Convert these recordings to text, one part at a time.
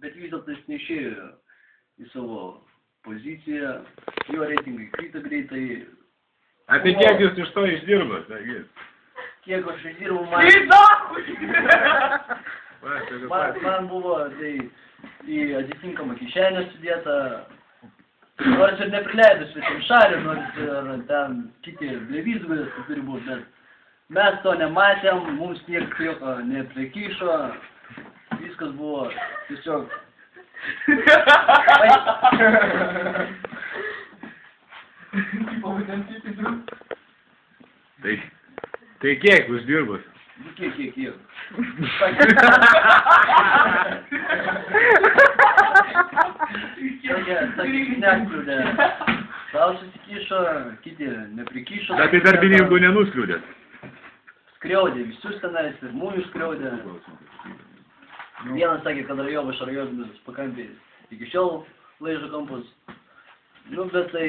bet vis dėlto jis neišėjo į savo poziciją, jo reitingai krito greitai. Apie kiek jūs iš to išdirbat, sakys? Kiek aš išdirbau, man buvo tai į atitinkamą kišenę sudėta, nors ir neprileidus svetim šalį, nors ir ten kiti blevizgulės turi būti, bet mes to nematėm, mums niek jokio neprikišo, viskas buvo tiesiog... Tai kiek uždirbat? Kiek. Nekliūdė. Tau susikišo, kiti neprikišo. Bet tai darbininkų nenuskliūdėt? Skriaudė, visus tenais ir mūjų skriaudė. Vienas sakė, kad Rajovinas pakampės iki šiol laižo kampus. Nu, bet tai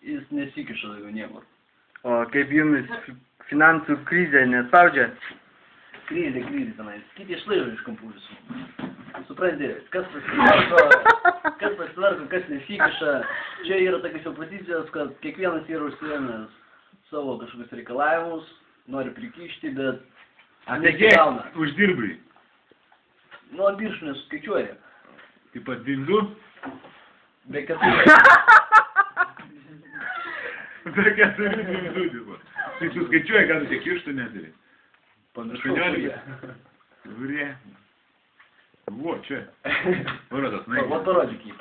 jis nesikišo daugiau niekur. O kaip jumis finansų krizė nespaudžia? Krizė tenais. Kiti išlaižo iš kampų visų. Supranti, kas pasitvarko, kas nesikiša. Čia yra tokios jau pozicijos, kad kiekvienas yra užsiėmęs savo kažkokius reikalavimus, nori prikišti, bet nesigauna. Kiek uždirbai? Nu, biržų nesuskaičiuoja. Taip pat 2? Be 4. Be 4 dirba. Tai suskaičiuoja, gal tiek ištų neturi. Panašu. Vrie. Vo, čia. Parodas, na. Va, parodyk jį.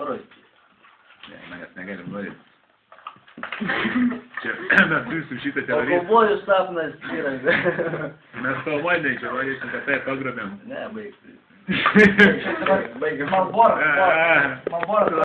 Ne, manęs negalim norėti. Čia, mes turim šitą teoriją. O kovojų sapnas yra. Mes tavo manai, čia norėsim, kad tai pagrobėm. Ne, baigti. Baigim. Malbora.